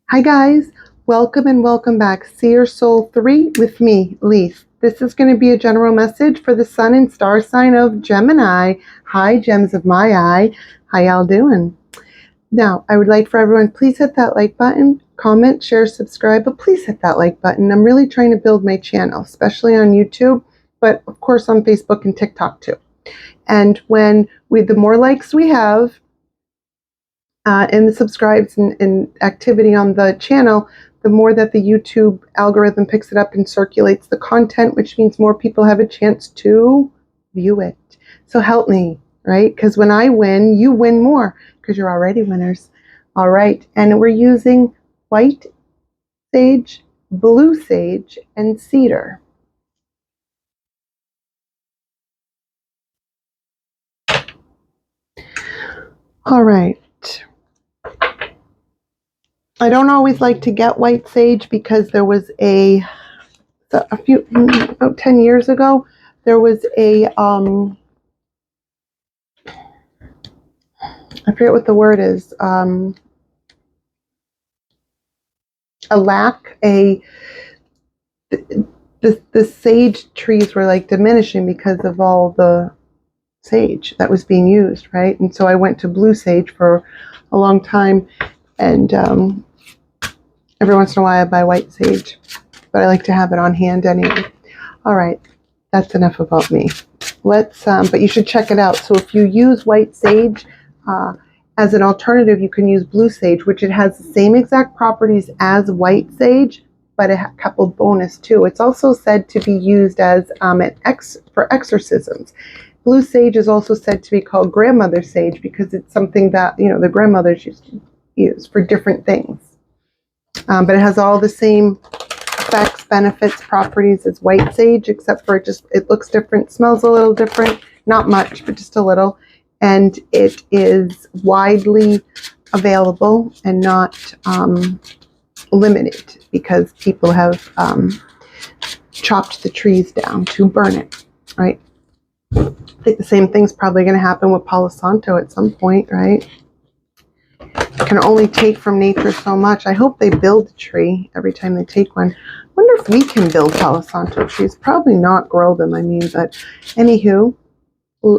Hi guys, welcome and welcome back. Seer Soul 3 with me, Lise. This is going to be a general message for the sun and star sign of Gemini. Hi, gems of my eye. How y'all doing? Now, I would like for everyone, please hit that like button, comment, share, subscribe, but please hit that like button. I'm really trying to build my channel, especially on YouTube, but of course on Facebook and TikTok too. And the more likes we have, and the subscribes and activity on the channel, the more that the YouTube algorithm picks it up and circulates the content, which means more people have a chance to view it. So help me, right? Because when I win, you win more because you're already winners. All right. And we're using white sage, blue sage, and cedar. All right. I don't always like to get white sage because there was about 10 years ago, there was I forget what the word is, the sage trees were like diminishing because of all the sage that was being used, right? And so I went to blue sage for a long time, and every once in a while I buy white sage, but I like to have it on hand anyway. All right, that's enough about me. But you should check it out. So if you use white sage as an alternative, you can use blue sage, which it has the same exact properties as white sage, but a couple bonus too. It's also said to be used as for exorcisms. Blue sage is also said to be called grandmother sage because it's something that the grandmothers used to use for different things. But it has all the same effects, benefits, properties as white sage, except for it looks different, smells a little different, not much, but just a little. And it is widely available and not limited because people have chopped the trees down to burn it, right? I think the same thing's probably going to happen with Palo Santo at some point, right? Can only take from nature so much. I hope they build a tree every time they take one. I wonder if we can build Palo Santo trees. Probably not grow them, but anywho,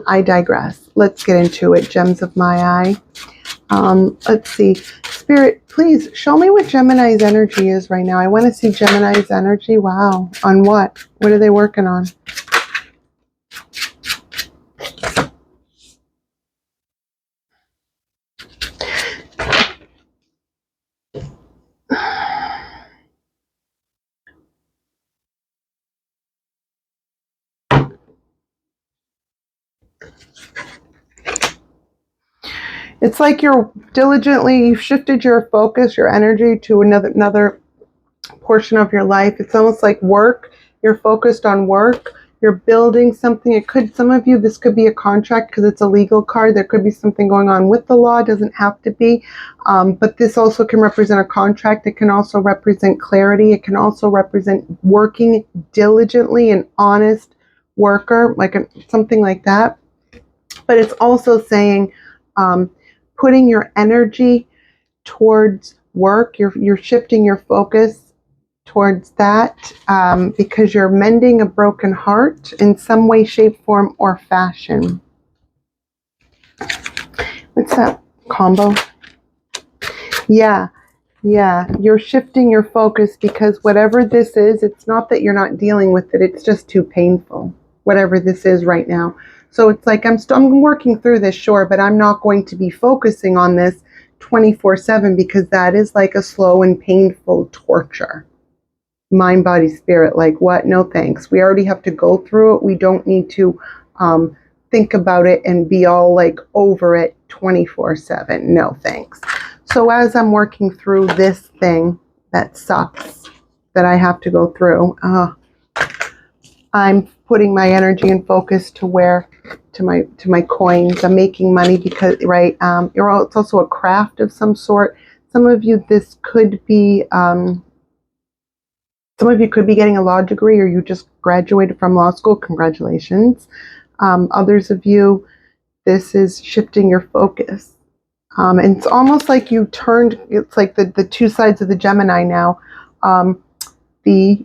I digress. Let's get into it. Gems of my eye. Let's see. Spirit, please show me what Gemini's energy is right now. I want to see Gemini's energy. Wow. On what? What are they working on? It's like you've shifted your focus, your energy to another portion of your life. It's almost like work. You're focused on work. You're building something. Some of you, this could be a contract because it's a legal card. There could be something going on with the law. It doesn't have to be. But this also can represent a contract. It can also represent clarity. It can also represent working diligently, an honest worker, something like that. But it's also saying, putting your energy towards work. You're shifting your focus towards that because you're mending a broken heart in some way, shape, form, or fashion. What's that combo? Yeah, you're shifting your focus because whatever this is, it's not that you're not dealing with it, it's just too painful, whatever this is right now. So it's like I'm working through this, sure, but I'm not going to be focusing on this 24/7 because that is like a slow and painful torture. Mind, body, spirit, like what? No thanks. We already have to go through it. We don't need to think about it and be all like over it 24/7. No thanks. So as I'm working through this thing that sucks that I have to go through, I'm putting my energy and focus to my coins. I'm making money because, right, it's also a craft of some sort. Some of you could be getting a law degree, or you just graduated from law school. Congratulations. Others of you, this is shifting your focus. And it's almost like you turned, it's like the two sides of the Gemini now. The,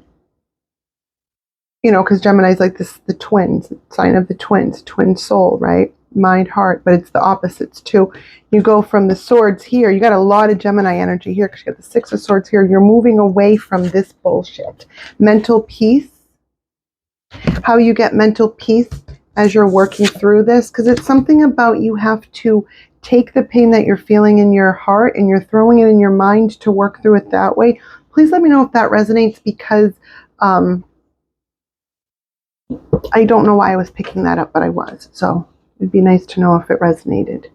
because Gemini is like this, the twins, sign of the twins, twin soul, right? Mind, heart, but it's the opposites too. You go from the swords here, you got a lot of Gemini energy here because you got the Six of Swords here. You're moving away from this bullshit. Mental peace. How you get mental peace as you're working through this, because it's something about you have to take the pain that you're feeling in your heart and you're throwing it in your mind to work through it that way. Please let me know if that resonates, because I don't know why I was picking that up, but I was. So it'd be nice to know if it resonated.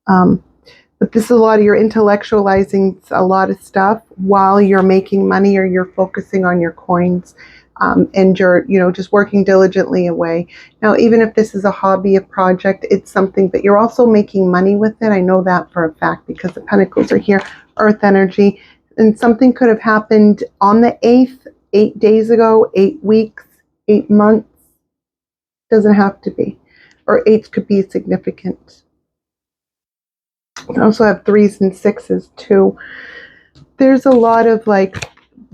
But this is a lot of you're intellectualizing a lot of stuff while you're making money, or you're focusing on your coins. And you're, just working diligently away. Now, even if this is a hobby, a project, it's something, but you're also making money with it. I know that for a fact because the Pentacles are here, Earth energy, and something could have happened on the 8th, 8 days ago, 8 weeks, 8 months. Doesn't have to be. Or 8 could be significant. I also have 3s and 6s too. There's a lot of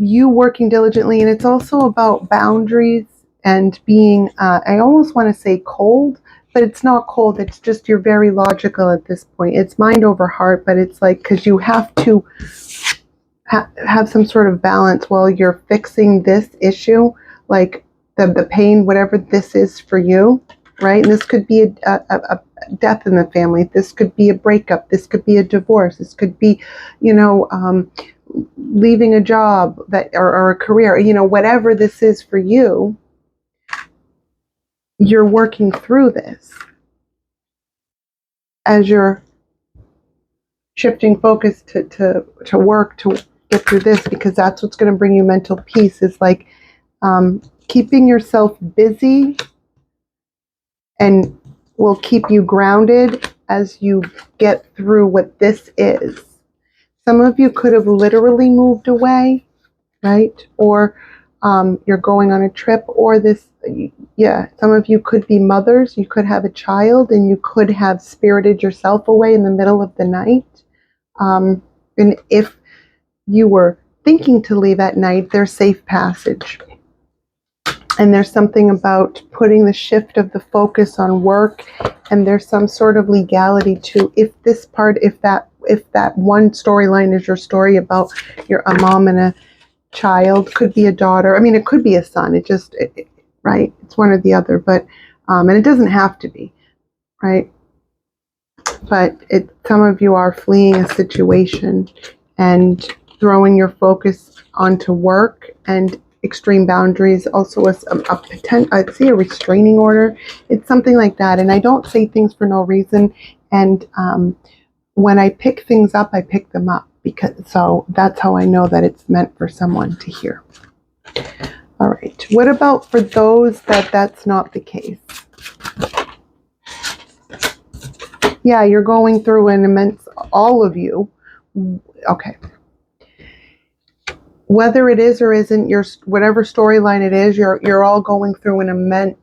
you working diligently, and it's also about boundaries and being I almost want to say cold, but it's not cold. It's just you're very logical at this point. It's mind over heart, but it's because you have to have some sort of balance while you're fixing this issue, like the pain, whatever this is for you, right? And this could be a death in the family. This could be a breakup. This could be a divorce. This could be, leaving a job or a career, whatever this is for you, you're working through this as you're shifting focus to work to get through this, because that's what's going to bring you mental peace, is keeping yourself busy and will keep you grounded as you get through what this is. Some of you could have literally moved away, right? Or you're going on a trip, or some of you could be mothers. You could have a child, and you could have spirited yourself away in the middle of the night. And if you were thinking to leave at night, there's safe passage. And there's something about putting the shift of the focus on work, and there's some sort of legality to if that one storyline is your story about a mom and a child, could be a daughter. I mean, it could be a son. Right? It's one or the other, but and it doesn't have to be, right? But some of you are fleeing a situation and throwing your focus onto work and extreme boundaries. Also I'd see a restraining order. It's something like that. And I don't say things for no reason. And when I pick things up, I pick them up, so that's how I know that it's meant for someone to hear. All right. What about for those that's not the case? Yeah, you're going through an immense, all of you. Okay. Whether it is or isn't your whatever storyline it is, you're all going through an immense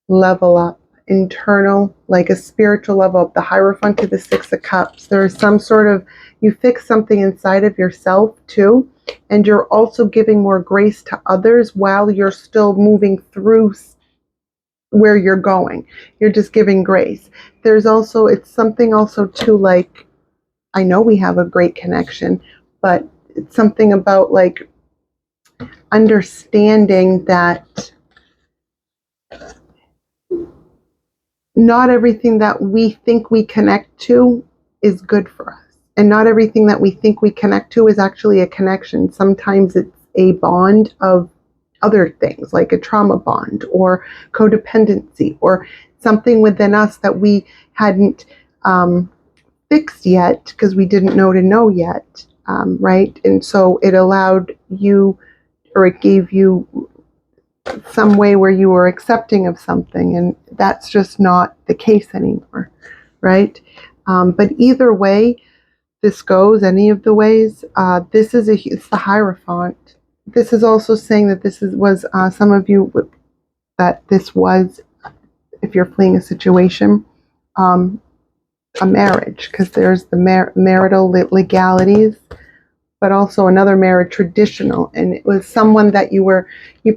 level up, internal, like a spiritual level up. The Hierophant to the Six of Cups. There is some sort of, you fix something inside of yourself too, and you're also giving more grace to others while you're still moving through where you're going. You're just giving grace. There's also, it's something also too, I know we have a great connection, but it's something about understanding that not everything that we think we connect to is good for us. And not everything that we think we connect to is actually a connection. Sometimes it's a bond of other things, like a trauma bond or codependency or something within us that we hadn't fixed yet because we didn't know to know yet. Right? And so it allowed you, or it gave you some way where you were accepting of something, and that's just not the case anymore, right? But either way this goes, any of the ways, it's the Hierophant. This is also saying that was some of you, that this was, if you're fleeing a situation, a marriage, because there's the marital legalities, but also another marriage, traditional. And it was someone that you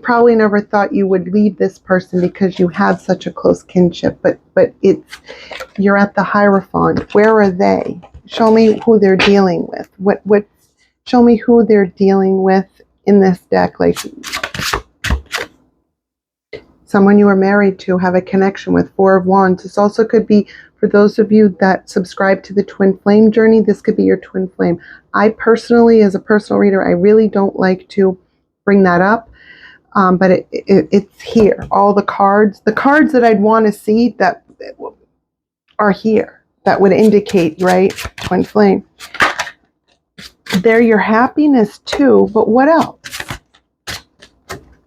probably never thought you would leave this person because you have such a close kinship. But you're at the Hierophant. Where are they? Show me who they're dealing with. Show me who they're dealing with in this deck. Like someone you were married to, have a connection with. Four of Wands. This also could be, for those of you that subscribe to the twin flame journey, this could be your twin flame. I personally, as a personal reader, I really don't like to bring that up, but it's here. All the cards that I'd want to see that are here, that would indicate, right, twin flame. They're your happiness too, but what else?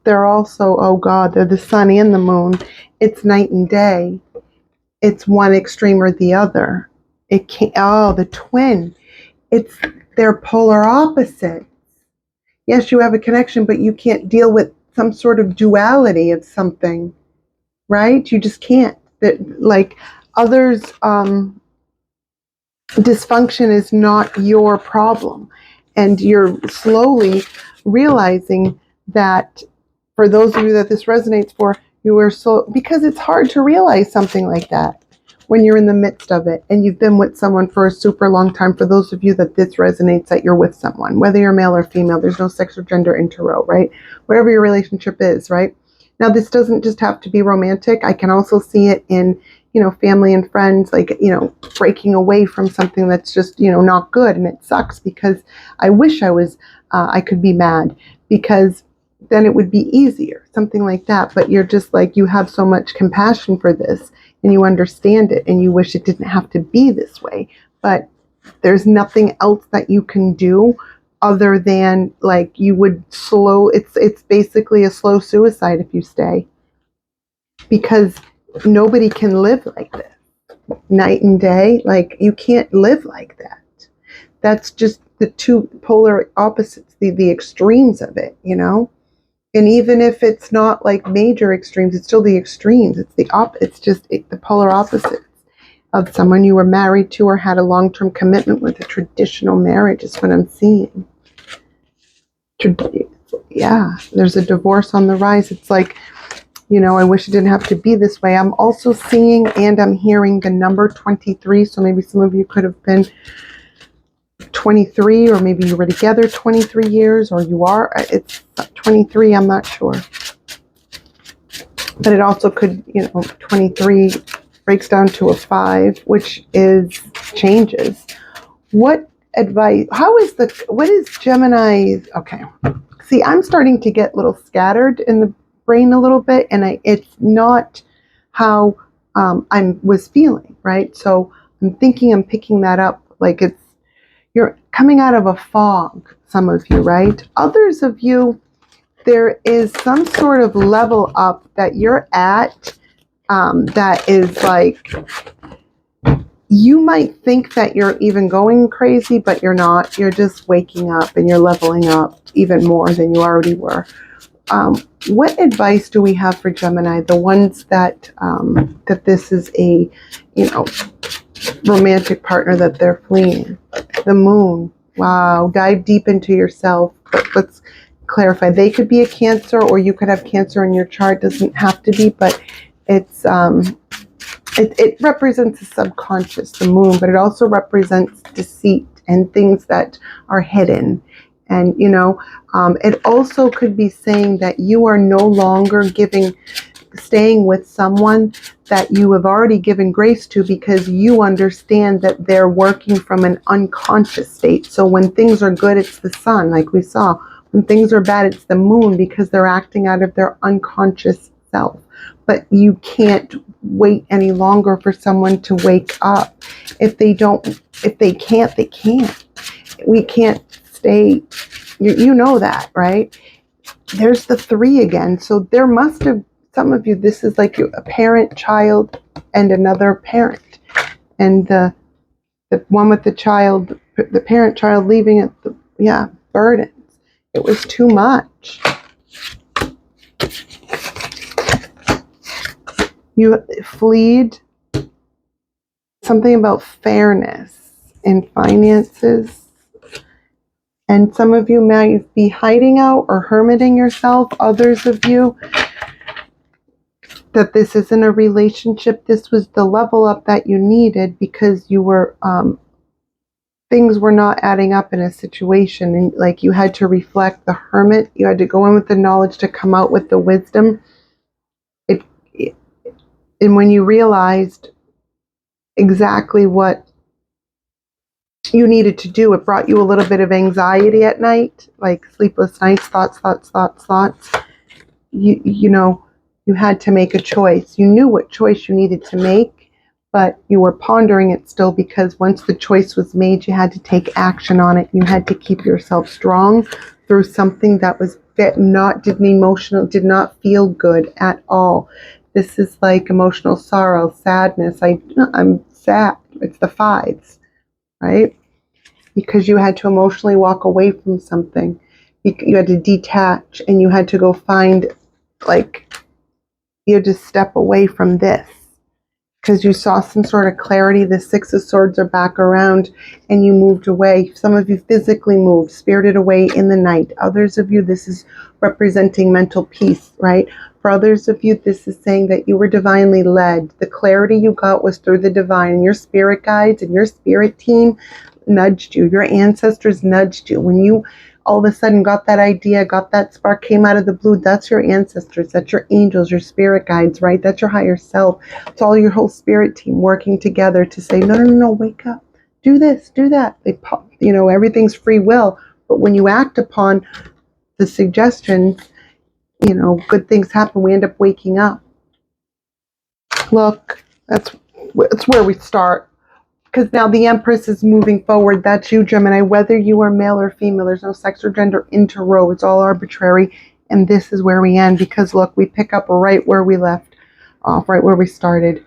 They're also, oh God, they're the sun and the moon. It's night and day. It's one extreme or the other. It can't, oh, the twin. They're polar opposites. Yes, you have a connection, but you can't deal with some sort of duality of something, right? You just can't. Like others, dysfunction is not your problem. And you're slowly realizing that, for those of you that this resonates for, because it's hard to realize something like that when you're in the midst of it and you've been with someone for a super long time. For those of you that this resonates, that you're with someone, whether you're male or female, there's no sex or gender interro, right? Whatever your relationship is, right? Now, this doesn't just have to be romantic. I can also see it in, family and friends, like, breaking away from something that's just, not good. And it sucks because I wish I could be mad, because then it would be easier, something like that. But you're just like, you have so much compassion for this and you understand it and you wish it didn't have to be this way. But there's nothing else that you can do other than, like, you would it's basically a slow suicide if you stay, because nobody can live like this night and day. Like, you can't live like that. That's just the two polar opposites, the extremes of it, And even if it's not like major extremes, it's still the extremes. It's the polar opposites of someone you were married to or had a long-term commitment with. A traditional marriage is what I'm seeing. Yeah, there's a divorce on the rise. It's like, I wish it didn't have to be this way. I'm also seeing and I'm hearing the number 23. So maybe some of you could have been 23, or maybe you were together 23 years, or you are. It's 23, I'm not sure. But it also could, 23 breaks down to a 5, which is changes. What advice, what is Gemini's, okay. See, I'm starting to get a little scattered in the brain a little bit, and it's not how I was feeling, right? So I'm thinking I'm picking that up, like you're coming out of a fog, some of you, right? Others of you, there is some sort of level up that you're at, that is like, you might think that you're even going crazy, but you're not. You're just waking up and you're leveling up even more than you already were. What advice do we have for Gemini? The ones that this is a, romantic partner that they're fleeing. The moon. Wow. Dive deep into yourself. Let's clarify. They could be a Cancer, or you could have Cancer in your chart. Doesn't have to be, but it's it represents the subconscious, the moon, but it also represents deceit and things that are hidden. And, it also could be saying that you are no longer staying with someone that you have already given grace to, because you understand that they're working from an unconscious state. So when things are good, it's the sun, like we saw. When things are bad, it's the moon, because they're acting out of their unconscious self. But you can't wait any longer for someone to wake up. If they can't, they can't. We can't stay, you know that, right? There's the 3 again. So there must have, some of you, this is like a parent, child, and another parent. And the one with the child, the parent child leaving it, burdens. It was too much. You fled something about fairness in finances. And some of you might be hiding out or hermiting yourself. Others of you, that this isn't a relationship. This was the level up that you needed because you were, things were not adding up in a situation. And like you had to reflect the hermit. You had to go in with the knowledge to come out with the wisdom. And when you realized exactly what you needed to do, it brought you a little bit of anxiety at night, like sleepless nights, thoughts. You know, you had to make a choice. You knew what choice you needed to make, but you were pondering it still, because once the choice was made, you had to take action on it. You had to keep yourself strong through something that was did not feel good at all. This is like emotional sorrow, sadness. I'm sad. It's the fives, right? Because you had to emotionally walk away from something. You had to detach, and you had to go find, like, you had to step away from this because you saw some sort of clarity. The Six of Swords are back around, and you moved away. Some of you physically moved, spirited away in the night. Others of you, this is representing mental peace, right? For others of you, this is saying that you were divinely led. The clarity you got was through the divine, and your spirit guides and your spirit team nudged you. Your ancestors nudged you. When you all of a sudden got that idea, got that spark, came out of the blue, that's your ancestors, that's your angels, your spirit guides, right? That's your higher self. It's all your whole spirit team working together to say, no, wake up, do this, do that. Everything's free will. But when you act upon the suggestions, good things happen. We end up waking up. Look, that's where we start. Because now the Empress is moving forward. That's you, Gemini. Whether you are male or female, there's no sex or gender interro. It's all arbitrary. And this is where we end. Because look, we pick up right where we left off, right where we started.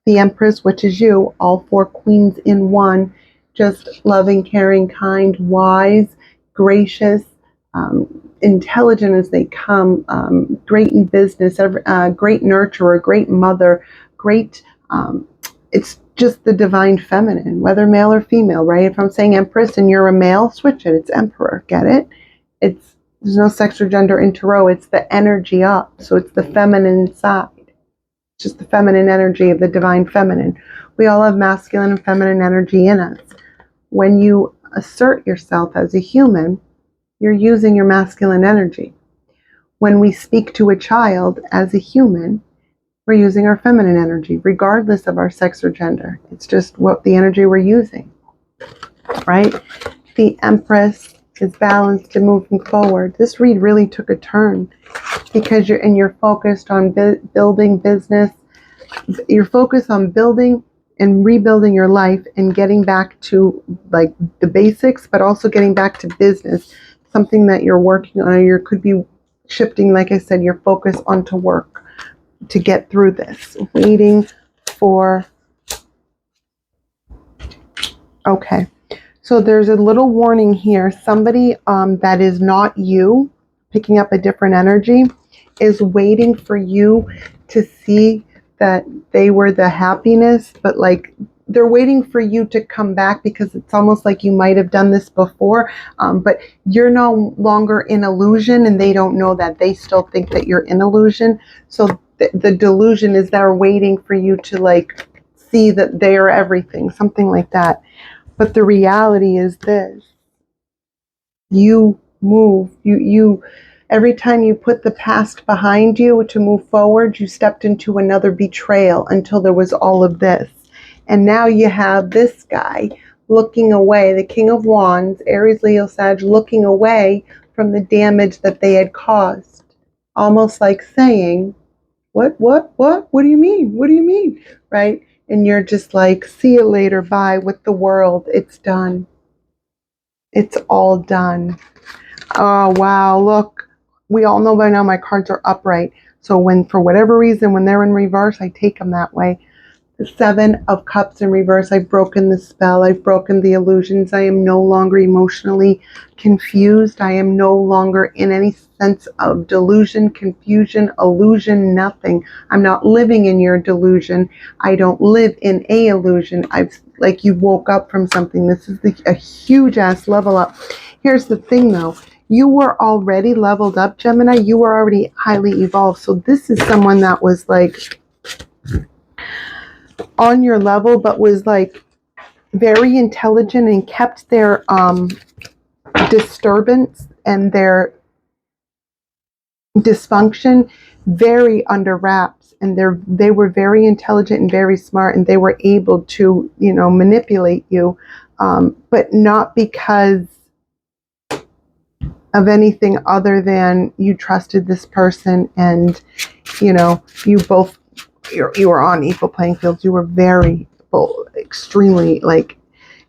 The Empress, which is you, all four queens in one. Just loving, caring, kind, wise, gracious, intelligent as they come, great in business, great nurturer, great mother, great, it's just the divine feminine, whether male or female, right? If I'm saying Empress and you're a male, switch it. It's Emperor. Get it? There's no sex or gender interro. It's the energy up. So it's the feminine side. It's just the feminine energy of the divine feminine. We all have masculine and feminine energy in us. When you assert yourself as a human, you're using your masculine energy. When we speak to a child as a human, we're using our feminine energy, regardless of our sex or gender. It's just what the energy we're using, right? The Empress is balanced and moving forward. This read really took a turn because you're focused on building business. You're focused on building and rebuilding your life and getting back to like the basics, but also getting back to business, something that you're working on, or you could be shifting, like I said, your focus onto work to get through this. Waiting for, okay. So there's a little warning here. Somebody that is not you, picking up a different energy, is waiting for you to see that they were the happiness, but like they're waiting for you to come back because it's almost like you might have done this before, but you're no longer in illusion and they don't know that. They still think that you're in illusion. So the delusion is they're waiting for you to like see that they are everything, something like that. But the reality is this: you move, you every time you put the past behind you to move forward, you stepped into another betrayal until there was all of this. And now you have this guy looking away, the King of Wands, Aries, Leo, Sag, looking away from the damage that they had caused. Almost like saying, what do you mean? What do you mean? Right? And you're just like, see you later, bye, with the world. It's done. It's all done. Oh, wow, look. We all know by now my cards are upright. So when, for whatever reason, when they're in reverse, I take them that way. The Seven of Cups in reverse. I've broken the spell. I've broken the illusions. I am no longer emotionally confused. I am no longer in any sense of delusion, confusion, illusion, nothing. I'm not living in your delusion. I don't live in a illusion. Like you woke up from something. This is a huge ass level up. Here's the thing though. You were already leveled up, Gemini. You were already highly evolved. So this is someone that was like on your level, but was like very intelligent and kept their disturbance and their dysfunction very under wraps. And they were very intelligent and very smart, and they were able to, you know, manipulate you, but not because of anything other than you trusted this person, and you know, you were on equal playing fields. You were very extremely like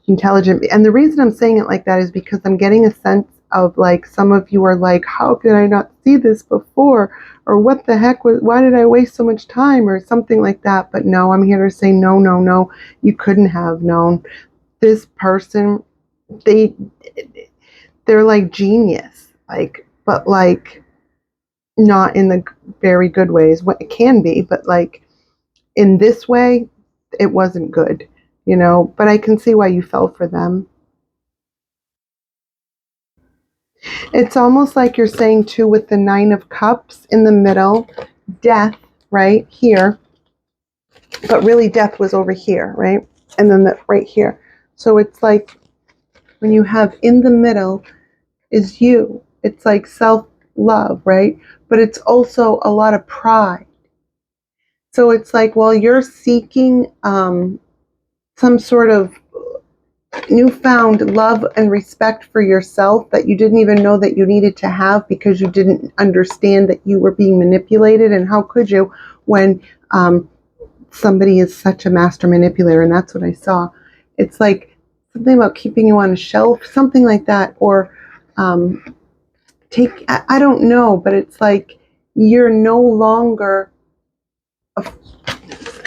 intelligent. And the reason I'm saying it like that is because I'm getting a sense of like some of you are like, how could I not see this before? Or what the heck why did I waste so much time? Or something like that. But no, I'm here to say no, no, no. You couldn't have known. This person, they're like genius. Like, but like not in the very good ways. What it can be, but like in this way, it wasn't good, you know, but I can see why you fell for them. It's almost like you're saying too with the Nine of Cups in the middle, death right here, but really death was over here, right? And then right here. So it's like when you have in the middle is you, it's like self-love, right? But it's also a lot of pride. So it's like, well, you're seeking some sort of newfound love and respect for yourself that you didn't even know that you needed to have because you didn't understand that you were being manipulated. And how could you when somebody is such a master manipulator? And that's what I saw. It's like something about keeping you on a shelf, something like that, or I don't know, but it's like you're no longer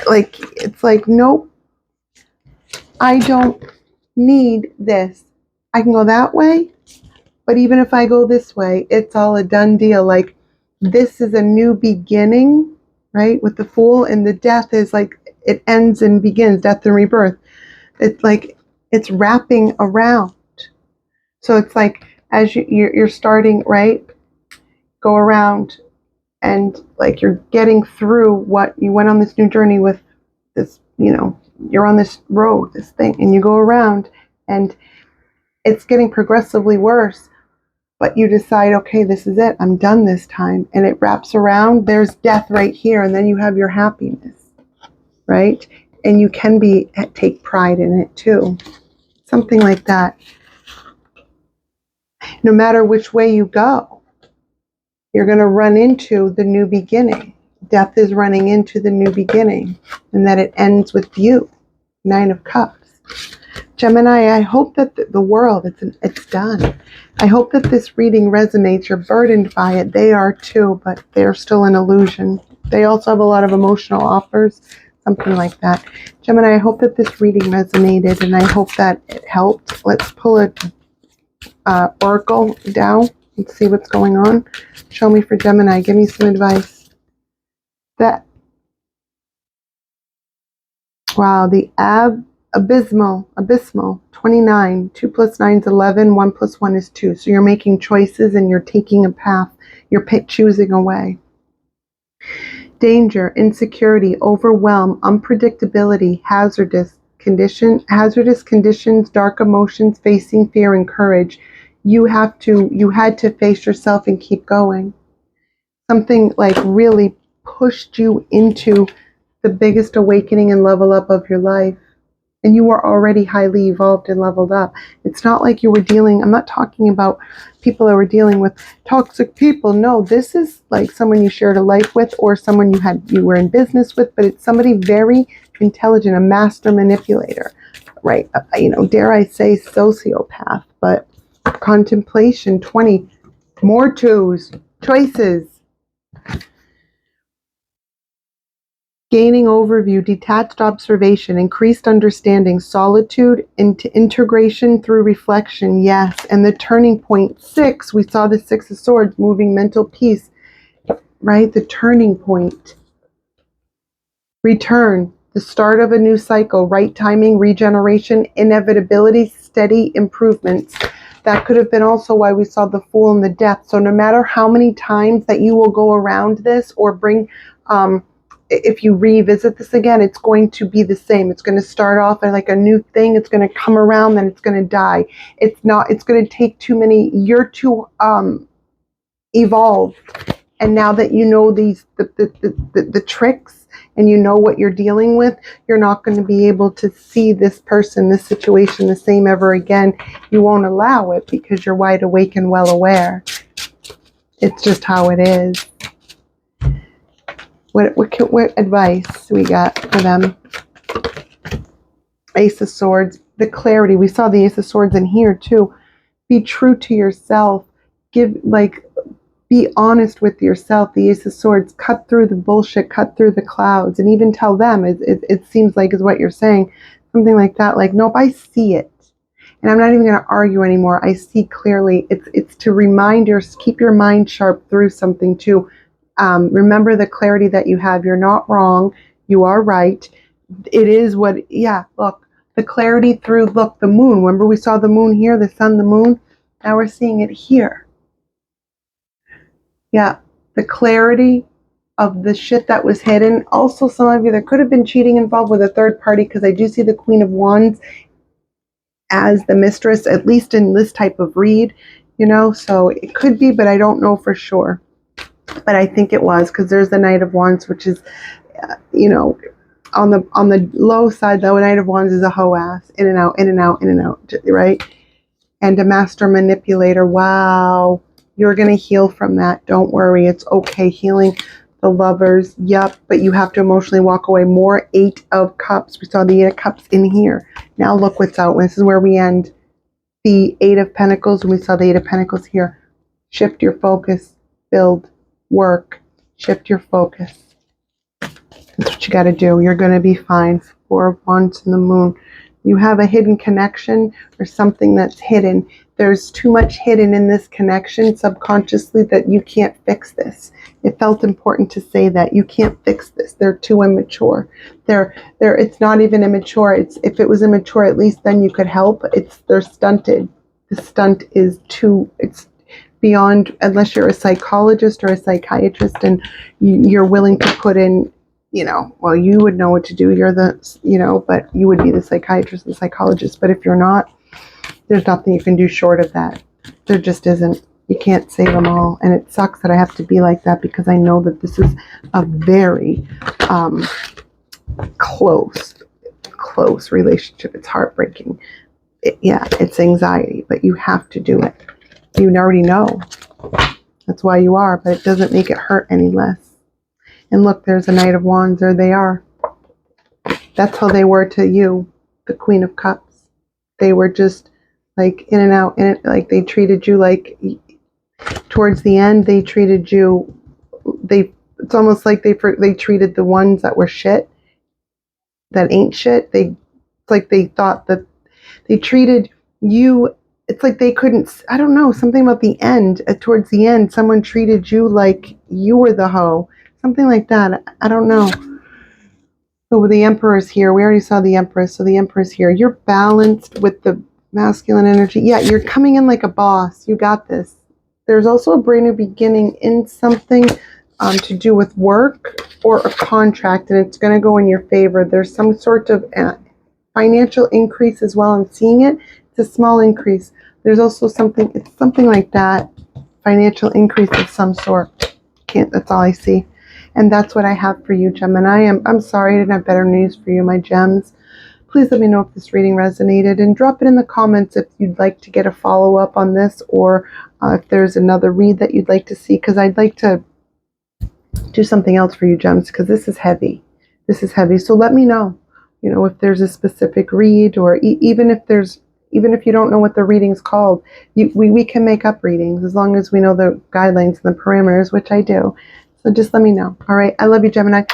like, it's like, nope, I don't need this. I can go that way, but even if I go this way, it's all a done deal. Like, this is a new beginning, right? With the Fool, and the death is like it ends and begins, death and rebirth. It's like it's wrapping around. So it's like as you're starting, right? Go around and like you're getting through what you went on this new journey with this, you know, you're on this road, this thing, and you go around and it's getting progressively worse, but you decide, okay, this is it. I'm done this time. And it wraps around. There's death right here. And then you have your happiness, right? And you can take pride in it too. Something like that. No matter which way you go, you're going to run into the new beginning. Death is running into the new beginning, and that it ends with you. Nine of Cups. Gemini, I hope that the world, it's done. I hope that this reading resonates. You're burdened by it. They are too, but they're still an illusion. They also have a lot of emotional offers, something like that. Gemini, I hope that this reading resonated, and I hope that it helped. Let's pull a oracle down and see what's going on. Show me for Gemini. Give me some advice. Wow, the abysmal 29. 2 plus 9 is 11. 1 plus 1 is 2. So you're making choices and you're taking a path. You're choosing a way. Danger, insecurity, overwhelm, unpredictability, hazardous conditions, dark emotions, facing fear and courage. You had to face yourself and keep going. Something like really pushed you into the biggest awakening and level up of your life. And you were already highly evolved and leveled up. It's not like you were I'm not talking about people that were dealing with toxic people. No, this is like someone you shared a life with or someone you were in business with, but it's somebody very intelligent, a master manipulator, right? You know, dare I say sociopath, but contemplation, 20, more twos, choices. Gaining overview, detached observation, increased understanding, solitude, into integration through reflection, yes. And the turning point 6, we saw the 6 of Swords, moving mental peace, right? The turning point. Return, the start of a new cycle, right timing, regeneration, inevitability, steady improvements. That could have been also why we saw the Fool and the Death. So no matter how many times that you will go around this or bring, if you revisit this again, it's going to be the same. It's going to start off as like a new thing. It's going to come around, then it's going to die. It's going to take too many, you're too evolved. And now that you know the tricks, and you know what you're dealing with, you're not going to be able to see this person, this situation the same ever again. You won't allow it because you're wide awake and well aware. It's just how it is. What advice we got for them? Ace of Swords, the clarity. We saw the Ace of Swords in here too. Be true to yourself. Be honest with yourself. The Ace of Swords, cut through the bullshit, cut through the clouds, and even tell them, it seems like is what you're saying, something like that, like, nope, I see it. And I'm not even going to argue anymore. I see clearly. It's to remind keep your mind sharp through something too. Remember the clarity that you have. You're not wrong. You are right. It is what, yeah, look, the clarity through, look, the moon. Remember we saw the moon here, the sun, the moon. Now we're seeing it here. Yeah, the clarity of the shit that was hidden. Also, some of you, there could have been cheating involved with a third party, because I do see the Queen of Wands as the mistress, at least in this type of read, so it could be, but I don't know for sure. But I think it was, because there's the Knight of Wands, which is, on the low side, though, a Knight of Wands is a hoe ass, in and out, in and out, in and out, right? And a master manipulator. Wow. You're going to heal from that. Don't worry. It's okay. Healing the Lovers. Yep. But you have to emotionally walk away. More 8 of Cups. We saw the 8 of Cups in here. Now look what's out. This is where we end. The 8 of Pentacles. And we saw the 8 of Pentacles here. Shift your focus. Build. Work. Shift your focus. That's what you got to do. You're going to be fine. 4 of Wands and the Moon. You have a hidden connection or something that's hidden. There's too much hidden in this connection subconsciously that you can't fix this. It felt important to say that. You can't fix this. They're too immature. It's not even immature. If it was immature, at least then you could help. They're stunted. The stunt is it's beyond, unless you're a psychologist or a psychiatrist and you're willing to put in, well, you would know what to do. You're but you would be the psychiatrist and psychologist. But if you're not, there's nothing you can do short of that. There just isn't. You can't save them all. And it sucks that I have to be like that, because I know that this is a very close relationship. It's heartbreaking. It's anxiety, but you have to do it. You already know. That's why you are, but it doesn't make it hurt any less. And look, there's a Knight of Wands. There they are. That's how they were to you, the Queen of Cups. They were just like in and out, like they treated you like, towards the end, they treated you, it's almost like they treated the ones that were shit, that ain't shit. It's like they thought that they treated you, it's like they couldn't, I don't know, something about the end, towards the end, someone treated you like you were the hoe. Something like that. I don't know. So the Emperor's here. We already saw the Empress. So the Emperor's here. You're balanced with the masculine energy. Yeah, you're coming in like a boss. You got this. There's also a brand new beginning in something to do with work or a contract, and it's going to go in your favor. There's some sort of financial increase as well. I'm seeing it. It's a small increase. There's also something like that. Financial increase of some sort. That's all I see. And that's what I have for you, Gemini. I'm sorry I didn't have better news for you, my gems. Please let me know if this reading resonated, and drop it in the comments if you'd like to get a follow-up on this, or if there's another read that you'd like to see, because I'd like to do something else for you, gems, because this is heavy. This is heavy. So let me know, if there's a specific read, or even if you don't know what the reading's called, we can make up readings as long as we know the guidelines and the parameters, which I do. So just let me know. All right. I love you, Gemini.